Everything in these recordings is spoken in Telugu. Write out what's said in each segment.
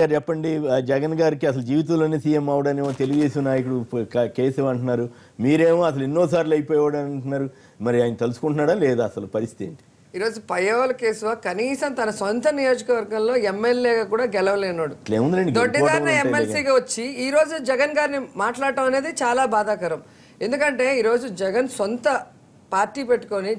చెప్పండి జగన్ గారికి అసలు జీవితంలోనే సీఎం అవడనేమో తెలుగుదేశం నాయకుడు కేసు అంటున్నారు. మీరేమో అసలు ఎన్నోసార్లు అయిపోయాడు అంటున్నారు. మరి ఆయన తలుచుకుంటున్నాడా లేదా అసలు పరిస్థితి ఏంటి? ఈరోజు పయ్యవల కేసు కనీసం తన సొంత నియోజకవర్గంలో ఎమ్మెల్యేగా కూడా గెలవలేనాడు. దొడ్డిదారిన ఎమ్మెల్సీగా వచ్చి ఈ రోజు జగన్ గారిని మాట్లాడటం అనేది చాలా బాధాకరం. ఎందుకంటే ఈరోజు జగన్ సొంత పార్టీ పెట్టుకొని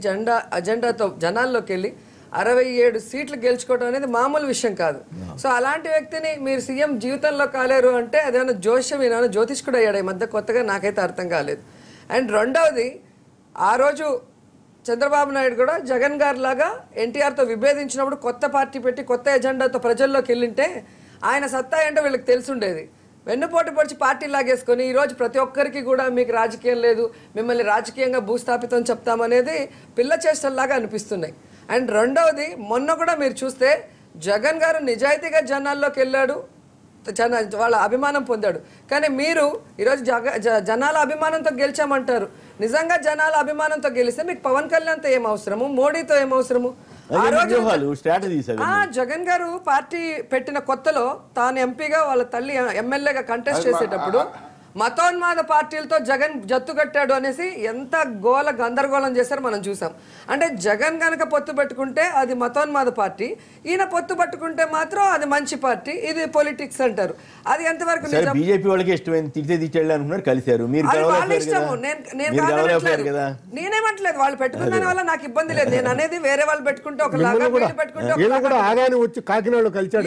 అజెండాతో జనాల్లోకి వెళ్ళి 67 సీట్లు గెలుచుకోవడం అనేది మామూలు విషయం కాదు. సో అలాంటి వ్యక్తిని మీరు సీఎం జీవితంలో కాలేరు అంటే అదేమన్నా జోష్యం ఏమైనా జ్యోతిష్కుడు అయ్యాడు ఈ మధ్య కొత్తగా, నాకైతే అర్థం కాలేదు. అండ్ రెండవది, ఆ రోజు చంద్రబాబు నాయుడు కూడా జగన్ గారి లాగా ఎన్టీఆర్తో విభేదించినప్పుడు కొత్త పార్టీ పెట్టి కొత్త ఎజెండాతో ప్రజల్లోకి వెళ్ళింటే ఆయన సత్తా ఏంటో వీళ్ళకి తెలుసుండేది. వెన్నుపోటు పొడిచి పార్టీ లాగేసుకొని ఈరోజు ప్రతి ఒక్కరికి కూడా మీకు రాజకీయం లేదు, మిమ్మల్ని రాజకీయంగా భూస్థాపితం చెప్తామనేది పిల్ల చేష్టల్లాగా అనిపిస్తున్నాయి. అండ్ రెండవది, మొన్న కూడా మీరు చూస్తే జగన్ గారు నిజాయితీగా జనాల్లోకి వెళ్ళాడు, వాళ్ళ అభిమానం పొందాడు. కానీ మీరు ఈరోజు జనాల అభిమానంతో గెలిచామంటారు. నిజంగా జనాల అభిమానంతో గెలిస్తే మీకు పవన్ కళ్యాణ్తో ఏం అవసరము, మోడీతో ఏం అవసరము? జగన్ గారు పార్టీ పెట్టిన కొత్తలో తాను ఎంపీగా వాళ్ళ తల్లి ఎమ్మెల్యేగా కంటెస్ట్ చేసేటప్పుడు మతోన్మాద పార్టీలతో జగన్ జత్తు కట్టాడు అనేసి ఎంత గందరగోళం చేశారు మనం చూసాం. అంటే జగన్ గనక పొత్తు పెట్టుకుంటే అది మతోన్మాద పార్టీ, ఈయన పొత్తు పట్టుకుంటే మాత్రం అది మంచి పార్టీ, ఇది పొలిటిక్స్ అంటారు. అది ఎంతవరకు బీజేపీ వాళ్ళకి ఇష్టమైన కలిసారు. వాళ్ళ ఇష్టము, నేనేమంటలేదు. వాళ్ళు పెట్టుకున్న దాని వల్ల నాకు ఇబ్బంది లేదు. నేను అనేది వేరే వాళ్ళు పెట్టుకుంటే ఒకలాగా, పెట్టుకుంటే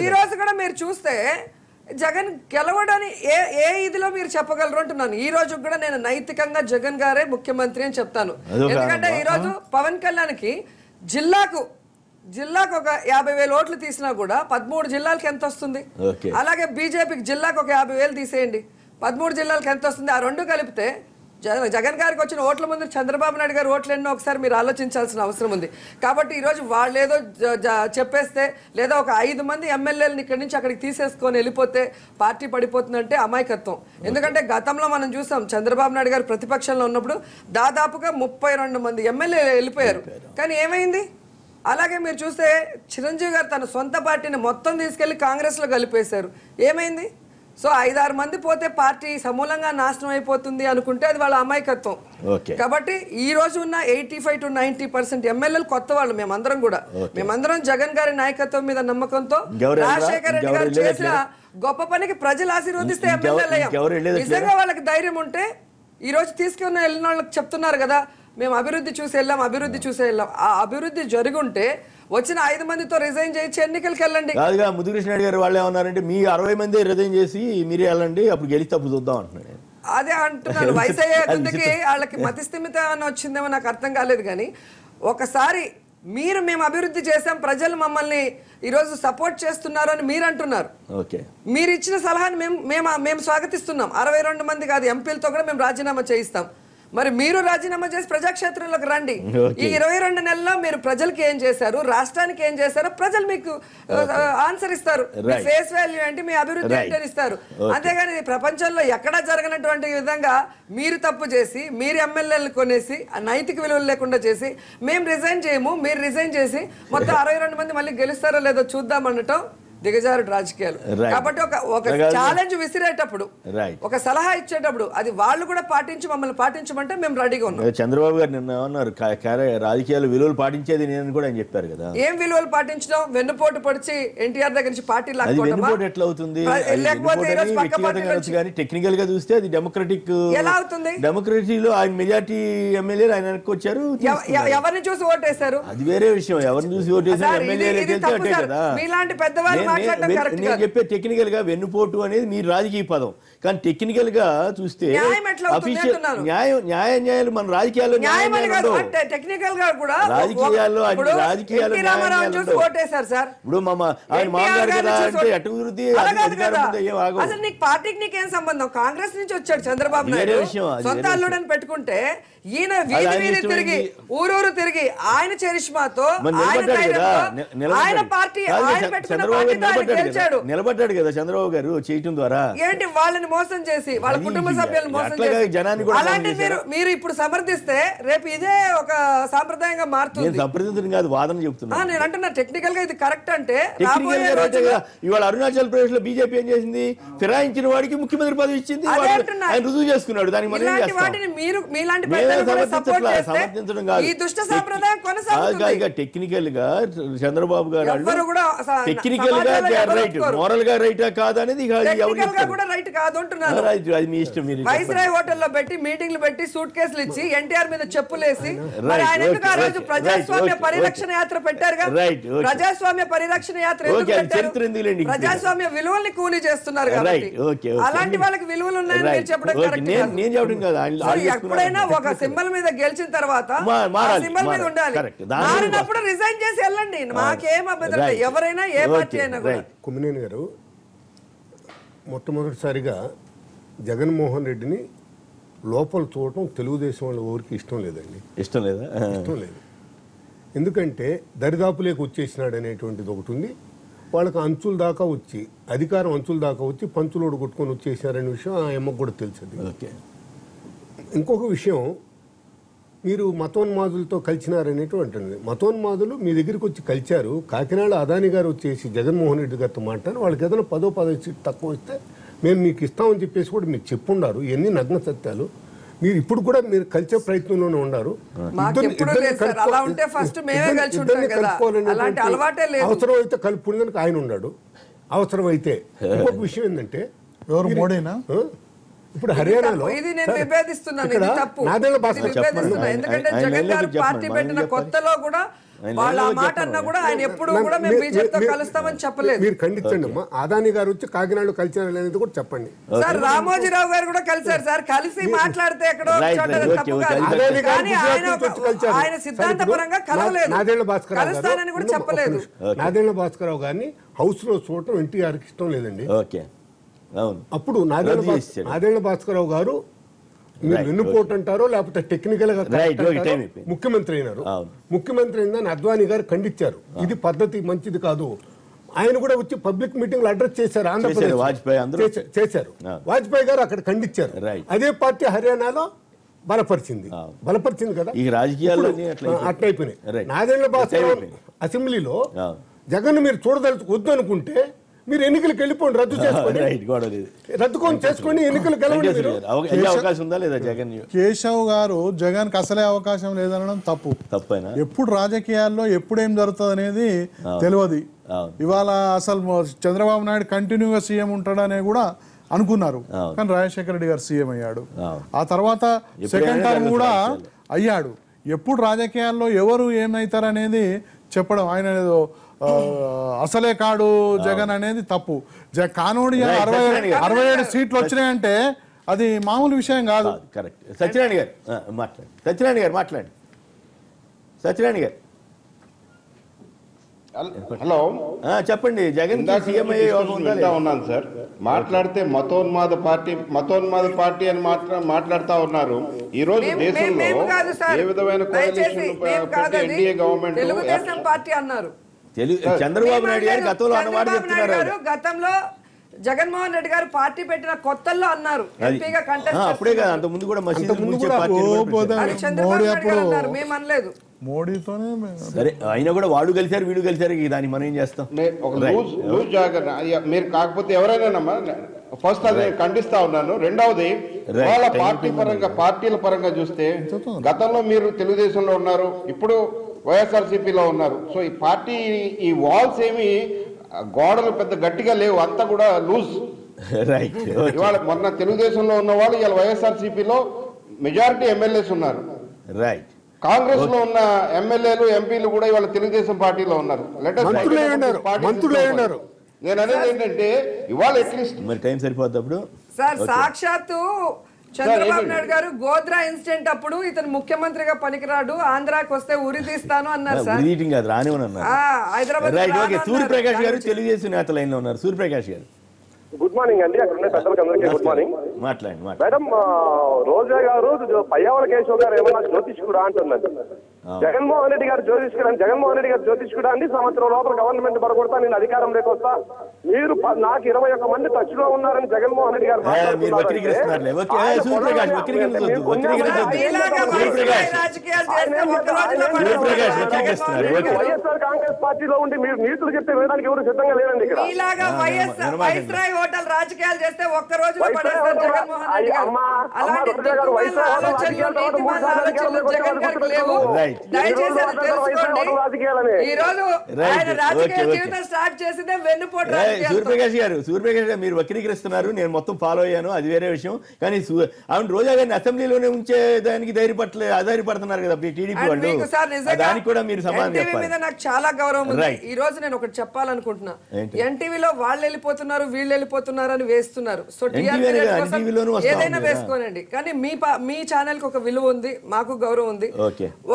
ఈ రోజు కూడా మీరు చూస్తే జగన్ గెలవడని ఏ ఇదిలో మీరు చెప్పగలరు అంటున్నాను. ఈ రోజు కూడా నేను నైతికంగా జగన్ గారే ముఖ్యమంత్రి అని చెప్తాను. ఎందుకంటే ఈ రోజు పవన్ కళ్యాణ్కి జిల్లాకు ఒక 50,000 ఓట్లు తీసినా కూడా 13 జిల్లాలకు ఎంత వస్తుంది? అలాగే బీజేపీకి జిల్లాకు ఒక 50,000 తీసేయండి, 13 జిల్లాలకు ఎంత వస్తుంది? ఆ రెండు కలిపితే జగన్ గారికి వచ్చిన ఓట్ల ముందు చంద్రబాబు నాయుడు గారు ఓట్లు ఎన్నో ఒకసారి మీరు ఆలోచించాల్సిన అవసరం ఉంది. కాబట్టి ఈరోజు వాళ్ళు ఏదో చెప్పేస్తే లేదా ఒక 5 మంది ఎమ్మెల్యేలను ఇక్కడి నుంచి అక్కడికి తీసేసుకొని వెళ్ళిపోతే పార్టీ పడిపోతుందంటే అమాయకత్వం. ఎందుకంటే గతంలో మనం చూసాం, చంద్రబాబు నాయుడు గారు ప్రతిపక్షంలో ఉన్నప్పుడు దాదాపుగా 32 మంది ఎమ్మెల్యేలు వెళ్ళిపోయారు. కానీ ఏమైంది? అలాగే మీరు చూస్తే చిరంజీవి గారు తన సొంత పార్టీని మొత్తం తీసుకెళ్లి కాంగ్రెస్లో కలిపేశారు. ఏమైంది? సో 5-6 మంది పోతే పార్టీ సమూలంగా నాశనం అయిపోతుంది అనుకుంటే అది వాళ్ళ అమాయకత్వం. కాబట్టి ఈ రోజు ఉన్న 85 to 90% ఎమ్మెల్యేలు కొత్త వాళ్ళు. మేమందరం జగన్ గారి నాయకత్వం మీద నమ్మకంతో రాజశేఖర రెడ్డి గారు చేసిన గొప్ప పనికి ప్రజలు ఆశీర్వదిస్తే ఎమ్మెల్యేలు అయ్యాం. నిజంగా వాళ్ళకి ధైర్యం ఉంటే ఈ రోజు తీసుకున్న వెళ్ళిన వాళ్ళకి చెప్తున్నారు కదా, మేము అభివృద్ధి చూసి వెళ్ళాం. ఆ అభివృద్ధి జరుగుంటే వచ్చిన 5 మందితో రిజైన్ చేయించి ఎన్నికలకు వెళ్ళండి. కాదుగా ముద్దుకృష్ణ గారు వాళ్ళు ఏమన్నారంటే మీ 60 మంది రిజైన్ చేసి మీరే వెళ్ళండి, అప్పుడు గెలిస్తే అప్పుడు చూద్దాం అంటున్నాడు. అదే అంటున్నాను. వయసు అయ్యే కొద్దికి వాళ్ళకి మతిస్థిమితం అని వచ్చిందేమో నాకు అర్థం కాలేదు. కానీ ఒకసారి మేము అభివృద్ధి చేసాం, ప్రజలు మమ్మల్ని ఈరోజు సపోర్ట్ చేస్తున్నారు అని మీరు అంటున్నారు. మీరు ఇచ్చిన సలహాని మేము స్వాగతిస్తున్నాం. 62 మంది కాదు ఎంపీలతో కూడా మేము రాజీనామా చేయిస్తాం. మరి మీరు రాజీనామా చేసి ప్రజాక్షేత్రంలోకి రండి. ఈ 22 నెలల్లో మీరు ప్రజలకి ఏం చేశారు, రాష్ట్రానికి ఏం చేశారో ప్రజలు మీకు ఆన్సర్ ఇస్తారు. మీ ఫేస్ వాల్యూ ఏంటి, మీ అభివృద్ధి ఏంటి చేస్తారు. అంతేగాని ప్రపంచంలో ఎక్కడా జరగనటువంటి విధంగా మీరు తప్పు చేసి మీరు ఎమ్మెల్యేలు కొనేసి నైతిక విలువలు లేకుండా చేసి మేము రిజైన్ చేయము, మీరు రిజైన్ చేసి మొత్తం 62 మంది మళ్ళీ గెలుస్తారో లేదో చూద్దాం అనటం దిగజారుడు రాజకీయాలు. కాబట్టి ఒక ఛాలెంజ్ విసిరేటప్పుడు, ఒక సలహా ఇచ్చేటప్పుడు అది వాళ్ళు కూడా పాటించి మమ్మల్ని పాటించమంటే మేము రెడీగా ఉన్నాం. చంద్రబాబు గారు నిన్న అన్నారు రాజకీయాలు విలువలు పాటించేది నేను కూడా అని చెప్పారు కదా. ఏం విలువలు పాటించడం? వెన్నుపోటు పొడిచి ఎన్టీఆర్ దగ్గర నుంచి పార్టీ లాక్కోవడం ఎట్లా అవుతుంది? టెక్నికల్ గా చూస్తే అది డెమోక్రటిక్ ఎలా అవుతుంది? డెమోక్రసీలో ఆయన మెజార్టీ ఎమ్మెల్యేలు ఆయన వెనక్కి వచ్చారు. ఎవరిని చూసి ఓటేశారు అది వేరే విషయం. ఎవరిని చూసి ఓటేసారు ఎమ్మెల్యేలు కదా. మీలాంటి పెద్దవాళ్ళు నేను చెప్పే టెక్నికల్ గా వెన్నుపోటు అనేది మీ రాజకీయ పదం. కానీ టెక్నికల్ గా చూస్తే న్యాయాలు మన రాజకీయాల్లో టెక్నికల్ గా కూడా రాజకీయాల్లో ఇప్పుడు ఆయన మామగారు కదా అంటే అభివృద్ధి అసలు నీకు పార్టీకి నీకేం సంబంధం? కాంగ్రెస్ నుంచి వచ్చాడు చంద్రబాబు నాయుడు, సొంత అల్లుడని పెట్టుకుంటే ఈయన వీధి తిరిగి ఊరూరు తిరిగి ఆయన చరిష్మాతో ఆయన పార్టీ ఆయన పెట్టుకున్న పార్టీతో ఆయన గెలిచాడు. నిలబడ్డాడు కదా చంద్రబాబు గారు చేయటం ద్వారా. ఏంటి వాళ్ళని మోసం చేసి వాళ్ళ కుటుంబ సభ్యులను మోసం చేసి అలాంటి మీరు ఇప్పుడు సమర్థిస్తే రేపు ఇదే ఒక సాంప్రదాయంగా మారుతుంది. సంప్రదించడం కాదు, వాదన చెప్తున్నా. నేను అంటున్నా టెక్నికల్ గా ఇది కరెక్ట్ అంటే ఇవాళ అరుణాచల్ ప్రదేశ్ లో బీజేపీ ఏం చేసింది, ఫిరాయించిన వాడికి ముఖ్యమంత్రి పదవి ఇచ్చింది, ఆయన రుజువు చేసుకున్నాడు. దానికి మనం టెక్నికల్ గా చంద్రబాబు గారు టెక్నికల్ గా రైట్, మోరల్ గా రైటా కాదు అనేది అది మీ ఇష్టం. మీరు వైస్రాయ్ హోటల్లో పెట్టి మీటింగ్లు పెట్టి సూట్ కేసులు ఇచ్చి ఎన్టీఆర్ మీద చెప్పులేసి ఆయన ఎందుకు ఆ రోజు ప్రజాస్వామ్య పరిరక్షణ యాత్ర పెట్టారుగా? ప్రజాస్వామ్య పరిరక్షణ యాత్ర ప్రజాస్వామ్య విలువల్ని కూలీ చేస్తున్నారు కాబట్టి అలాంటి వాళ్ళకి విలువలు ఉన్నాయని చెప్పడం ఎప్పుడైనా ఒక సింబల్ మీద గెలిచిన తర్వాత సింబల్ మీద ఉండాలి. మారినప్పుడు రిజైన్ చేసి వెళ్ళండి, మాకేం అభ్యంతరం. ఎవరైనా ఏ పార్టీ అయినా కూడా. కొమ్మినేని గారు మొట్టమొదటిసారిగా జగన్మోహన్ రెడ్డిని లోపల చూడటం తెలుగుదేశం వాళ్ళ ఊరికి ఇష్టం లేదండి. ఇష్టం లేదా? ఇష్టం లేదు. ఎందుకంటే దరిదాపులేకి వచ్చేసినాడు అనేటువంటిది ఒకటి ఉంది. వాళ్ళకి అంచుల దాకా వచ్చి అధికారం అంచుల దాకా వచ్చి పంచులోడు కొట్టుకొని వచ్చేసారనే విషయం ఆ అమ్మకు కూడా తెలిసింది. ఇంకొక విషయం, మీరు మతోన్మాదులతో కలిసినారనేటువంటి మతోన్మాదులు మీ దగ్గరికి వచ్చి కలిశారు. కాకినాడ అదాని గారు వచ్చేసి జగన్మోహన్ రెడ్డి గారితో మాట్లాడి వాళ్ళకి ఏదైనా 10 సీట్లు తక్కువ వస్తే మేము మీకు ఇస్తామని చెప్పేసి కూడా మీరు చెప్పుండారు. ఇవన్నీ నగ్న సత్యాలు. మీరు ఇప్పుడు కూడా మీరు కలిసే ప్రయత్నంలోనే ఉన్నారు. అవసరం అయితే కలుపుకునేందుకు ఆయన ఉన్నాడు. అవసరం అయితే ఇంకొక విషయం ఏంటంటే మోడీనా ఇప్పుడు హర్యానాలో నాదేళ్ల భాస్కర్ ఎందుకంటే జగన్ గారు పార్టీ పెట్టిన కొత్తలో కూడా వాళ్ళ మాట అన్నా కూడా ఆయన ఎప్పుడు కూడా మేము బీజేపీతో కలుస్తామని చెప్పలేదు. మీరు ఖండించండి అమ్మా. అదాని గారు వచ్చి కాకినాడలో కలిసారు అనేది కూడా చెప్పండి సార్. రామోజీరావు గారు కూడా కలిసారు సార్. కలిసి మాట్లాడితే ఎక్కడో ఆయన సిద్ధాంతపరంగా కలవలేదు, నాదేళ్ల భాస్కర్ కలుస్తానని కూడా చెప్పలేదు. నాదేళ్ల భాస్కరరావు గారిని హౌస్ లో చూడటం ఎన్టీఆర్కి ఇష్టం లేదండి. అప్పుడు నాదేళ్ల భాస్కరరావు గారు మీరు వెన్నుపోటు అంటారో లేకపోతే టెక్నికల్ గా ముఖ్యమంత్రి అయినారు. ముఖ్యమంత్రి అయిందని అద్వానీ గారు ఖండించారు. ఇది పద్ధతి మంచిది కాదు. ఆయన కూడా వచ్చి పబ్లిక్ మీటింగ్ అడ్రస్ చేశారు. ఆంధ్రప్రదేశ్ చేశారు. వాజ్పేయి గారు అక్కడ ఖండించారు. అదే పార్టీ హర్యానాలో బలపరిచింది కదా. ఈ రాజకీయాల్లో అట్లయిపోయినాయి. నాదేళ్ల భాస్కర్ అసెంబ్లీలో జగన్ మీరు చూడదలుచుకు వద్దు అనుకుంటే మీరు ఎన్నికలకు వెళ్ళిపోండి, రద్దు చేసుకోండి, రద్దుకొని చేసుకోండి, ఎన్నికలు గెలవండి. కేశవ్ గారు జగన్ కి అసలే అవకాశం లేదనడం తప్పైనా ఎప్పుడు రాజకీయాల్లో ఎప్పుడేం జరుగుతుంది అనేది తెలియదు. ఇవాళ అసలు చంద్రబాబు నాయుడు కంటిన్యూగా సీఎం ఉంటాడనే కూడా అనుకున్నారు, కానీ రాజశేఖర రెడ్డి గారు సీఎం అయ్యాడు. ఆ తర్వాత సెకండ్ టర్మ్ కూడా అయ్యాడు. ఎప్పుడు రాజకీయాల్లో ఎవరు ఏమవుతారనేది చెప్పడం, ఆయన అసలే కాడు జగన్ అనేది తప్పు. కానోడి 67 సీట్లు వచ్చినాయంటే అది మామూలు విషయం కాదు. కరెక్ట్. సత్యనారాయణ గారు మాట్లాడండి. సత్యనారాయణ గారు హలో, చెప్పండి. జగన్ ఉన్నాను సార్. మాట్లాడితే మతోన్మాద పార్టీ అని మాట్లాడుతా ఉన్నారు. ఈ రోజు దేశంలో ఏ విధమైన ఎన్డీఏ గవర్నమెంట్ పార్టీ అన్నారు. చంద్రబాబు నాయుడు గారు గతంలో అన్నమాట చెప్తున్నారు. గతంలో జగన్మోహన్ రెడ్డి గారు పార్టీ పెట్టిన కొత్తల్లో అన్నారు. అప్పుడే కదా, అంత ముందు కూడా మేము అనలేదు. మోడీతోనే సరే, అయినా కూడా వాడు కలిసారు వీడు కలిసారు, దాన్ని మనం ఏం చేస్తాం. మీరు కాకపోతే ఎవరైనా ఫస్ట్ అది ఖండిస్తా ఉన్నాను. రెండవది, వాళ్ళ పార్టీల పరంగా చూస్తే గతంలో మీరు తెలుగుదేశంలో ఉన్నారు, ఇప్పుడు వైఎస్ఆర్సీపీలో ఉన్నారు. సో ఈ పార్టీ ఈ వాల్స్ ఏమి గోడలు పెద్ద గట్టిగా లేవు, అంతా కూడా లూజ్. ఇవాళ మొన్న తెలుగుదేశంలో ఉన్న వాళ్ళు ఇవాళ వైఎస్ఆర్సీపీలో మెజారిటీ ఎమ్మెల్యేస్ ఉన్నారు. కాంగ్రెస్ లో ఉన్న ఎమ్మెల్యేలు ఎంపీలు కూడా ఇవాళ తెలుగుదేశం పార్టీలో ఉన్నారు. నేను అనేది ఏంటంటే ఇవాళ అట్లీస్ట్ మరి టైం సరిపోద్ది. సార్ సాక్షాత్తు చంద్రబాబు నాయుడు గారు గోద్రా ఇన్సిడెంట్ అప్పుడు ఇతను ముఖ్యమంత్రిగా పనికిరాడు, ఆంధ్రాకి వస్తే ఉరి తీస్తాను అన్నారు సార్. హైదరాబాద్. సూర్యప్రకాష్ గారు తెలుగుదేశం నేత లైన్ లో ఉన్నారు. సూర్యప్రకాష్ గారు గుడ్ మార్నింగ్ అండి. అక్కడ ఉన్న పెద్దలకు అందరికీ గుడ్ మార్నింగ్. మాట్లాడండి. మేడం, రోజా గారు పయ్యావల కేశవ్ గారు ఏమన్నా జ్యోతిష్కుడా అంటుందండి. జగన్మోహన్ రెడ్డి గారు జ్యోతిష్కుడా అండి. సంవత్సరం లోపల గవర్నమెంట్ పడగొడతా, నేను అధికారంలోకి వస్తా, మీరు నాకు 21 మంది టచ్ లో ఉన్నారని జగన్మోహన్ రెడ్డి గారు వైఎస్ఆర్ కాంగ్రెస్ పార్టీలో ఉండి మీరు నీతులు చెప్తే వినడానికి ఎవరు సిద్ధంగా లేరండి. ఇక్కడ హోటల్ రాజకీయాలు చేస్తే ఒక్క రోజు సూర్యప్రకాష్ గారు మీరు వక్రీకరిస్తున్నారు. నేను మొత్తం ఫాలో అయ్యాను, అది వేరే విషయం. కానీ ఆవిడ రోజా గారిని అసెంబ్లీలోనే ఉంచే దానికి ధైర్యపడుతున్నారు కదా టీడీపీ వాళ్ళు. దానికి కూడా మీరు సమాధానం చెప్పాలి. నాకు చాలా గౌరవం ఉంది. ఈ రోజు నేను ఒకటి చెప్పాలనుకుంటున్నా. ఎన్టీవీలో వాళ్ళు వెళ్ళిపోతున్నారు, వీళ్ళు వెళ్ళిపోతున్నారు అని వేస్తున్నారు. సో ఏదైనా వేసుకోనండి, కానీ మీ ఛానల్ కి ఒక విలువ ఉంది, మాకు గౌరవం ఉంది.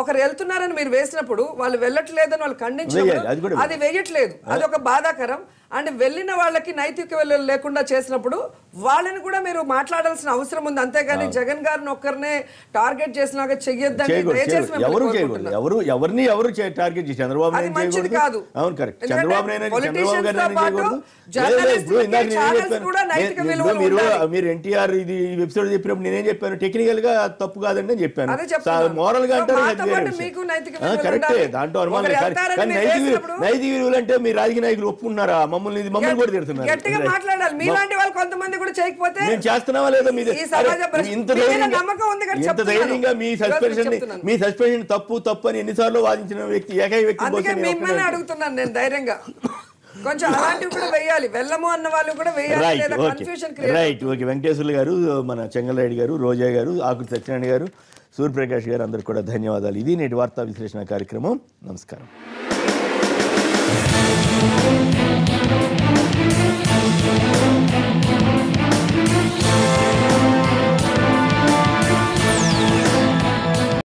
ఒకరు వెళ్తున్నారని మీరు వేసినప్పుడు వాళ్ళు వెళ్ళట్లేదని వాళ్ళు ఖండించినప్పుడు అది వేయట్లేదు, అది ఒక బాధాకరం. అండ్ వెళ్ళిన వాళ్ళకి నైతిక విలువ లేకుండా చేసినప్పుడు వాళ్ళని కూడా మీరు మాట్లాడాల్సిన అవసరం ఉంది. అంతేగాని జగన్ గారిని ఒక్కరినే టార్గెట్ చేసినాక చెయ్యొద్దని దయచేసి ఎవరిని టార్గెట్ చేసి చంద్రబాబు మంచిది కాదు. అవును, కరెక్ట్. చంద్రబాబు మీరు ఎన్టీఆర్ ఇది ఎపిసోడ్ చెప్పినప్పుడు నేనేం చెప్పాను, టెక్నికల్ గా తప్పు కాదండి అని చెప్పాను. మోరల్ గా అంటారు కరెక్టే, దాంట్లో అనుమానం. కానీ నైతిక విలువలు అంటే మీ రాజకీయ నాయకులు ఒప్పుకున్నారా? మమ్మల్ని కూడా తిడుతున్నారు. గట్టిగా మాట్లాడాలి. మీలాంటి వాళ్ళు కొంతమంది కూడా చేయకపోతే మేము చేస్తున్నావా లేదా? ఇంత ధైర్యంగా మీ సస్పెన్షన్ తప్పు అని ఎన్నిసార్లు వాదించిన వ్యక్తి ఏకైక వ్యక్తి మిమ్మల్ని అడుగుతున్నాను నేను ధైర్యంగా. కొంచెం అలాంటివి కూడా వేయాలి, వెళ్ళము అన్న వాళ్ళు కూడా వేయాలి. Right, okay. వెంకటేశ్వర్లు గారు, మన చెంగలరెడ్డి గారు, రోజా గారు, ఆకుల సత్యనారాయణ గారు, సూర్యప్రకాష్ గారు, అందరికి కూడా ధన్యవాదాలు. ఇది నేటి వార్తా విశ్లేషణ కార్యక్రమం. నమస్కారం.